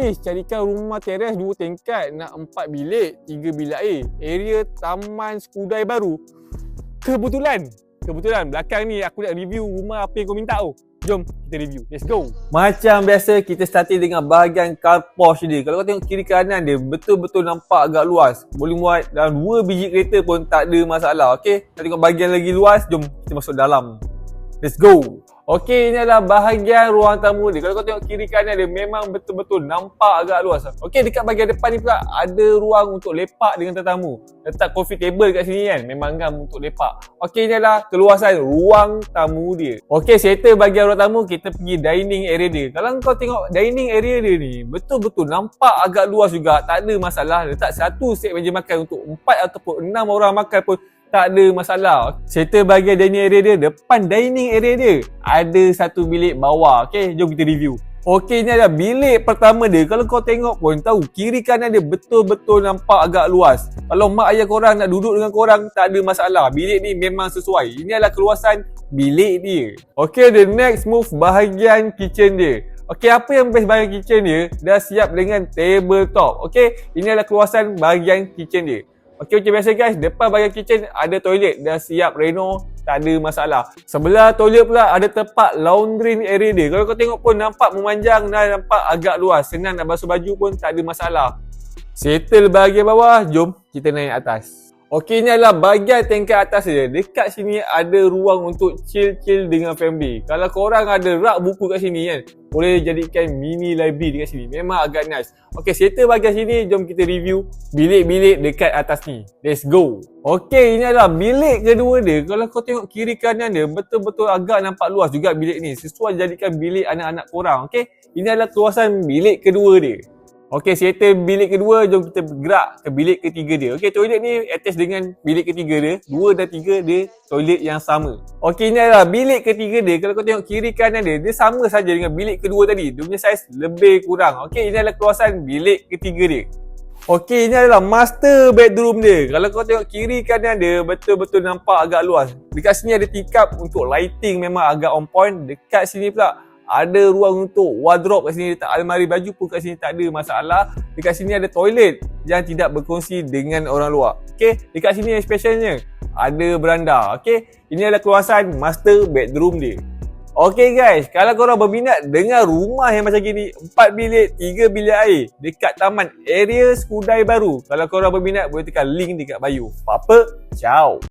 Carikan rumah teres 2 tingkat, nak 4 bilik, 3 bilik air. Area Taman Skudai Baru. Kebetulan belakang ni aku nak review rumah apa yang kau minta tu. Jom kita review. Let's go. Macam biasa kita starting dengan bahagian carport dia. Kalau kau tengok kiri kanan dia betul-betul nampak agak luas. Boleh muat dalam 2 biji kereta pun tak ada masalah. Okey, kita tengok bahagian lagi luas. Jom kita masuk dalam. Let's go. Okey, ini adalah bahagian ruang tamu dia. Kalau kau tengok kiri kanan dia memang betul-betul nampak agak luas. Okey, dekat bahagian depan ni pula ada ruang untuk lepak dengan tetamu. Letak coffee table kat sini kan. Memang ngam untuk lepak. Okey, ini adalah keluasan ruang tamu dia. Okey, settle bahagian ruang tamu, kita pergi dining area dia. Kalau kau tengok dining area dia ni, betul-betul nampak agak luas juga. Tak ada masalah. Letak satu set meja makan untuk 4 ataupun 6 orang makan pun tak ada masalah. Settle bahagian dining area dia. Depan dining area dia ada satu bilik bawah. Okey, jom kita review. Okey, ni adalah bilik pertama dia. Kalau kau tengok pun tahu kiri kanan dia betul-betul nampak agak luas. Kalau mak ayah korang nak duduk dengan korang tak ada masalah. Bilik ni memang sesuai. Ini adalah keluasan bilik dia. Okey, the next move bahagian kitchen dia. Okey, apa yang best bahagian kitchen dia? Dah siap dengan table top. Okey, ini adalah keluasan bahagian kitchen dia. Okey, macam biasa guys, depan bahagian kitchen ada toilet, dah siap reno, tak ada masalah. Sebelah toilet pula ada tempat laundry area dia. Kalau kau tengok pun nampak memanjang dan nampak agak luas. Senang nak basuh baju pun tak ada masalah. Settle bahagian bawah, jom kita naik atas. Okey, ini adalah bahagian tingkat atas dia. Dekat sini ada ruang untuk chill-chill dengan family. Kalau korang ada rak buku kat sini kan, boleh jadikan mini library dekat sini. Memang agak nice. Okey, settle bahagian sini, jom kita review bilik-bilik dekat atas ni. Let's go. Okey, ini adalah bilik kedua dia. Kalau kau tengok kiri kanan dia, betul-betul agak nampak luas juga bilik ni. Sesuai jadikan bilik anak-anak korang. Okey, ini adalah keluasan bilik kedua dia. Okey, settle bilik kedua, jom kita bergerak ke bilik ketiga dia. Okey, toilet ni attach dengan bilik ketiga dia. 2 dan 3 dia toilet yang sama. Okey, ini adalah bilik ketiga dia. Kalau kau tengok kiri kanan dia, dia sama saja dengan bilik kedua tadi. Dia punya saiz lebih kurang. Okey, ini adalah keluasan bilik ketiga dia. Okey, ini adalah master bedroom dia. Kalau kau tengok kiri kanan dia, betul-betul nampak agak luas. Dekat sini ada tikap untuk lighting, memang agak on point. Dekat sini pula ada ruang untuk wardrobe kat sini, letak almari baju pun kat sini tak ada masalah. Dekat sini ada toilet yang tidak berkongsi dengan orang luar. Okey, dekat sini yang specialnya ada beranda. Okey, ini adalah keluasan master bedroom dia. Okey guys, kalau korang berminat dengan rumah yang macam gini, 4 bilik, 3 bilik air dekat taman area Skudai Baru, kalau korang berminat boleh tekan link dekat bio. Apa-apa, ciao.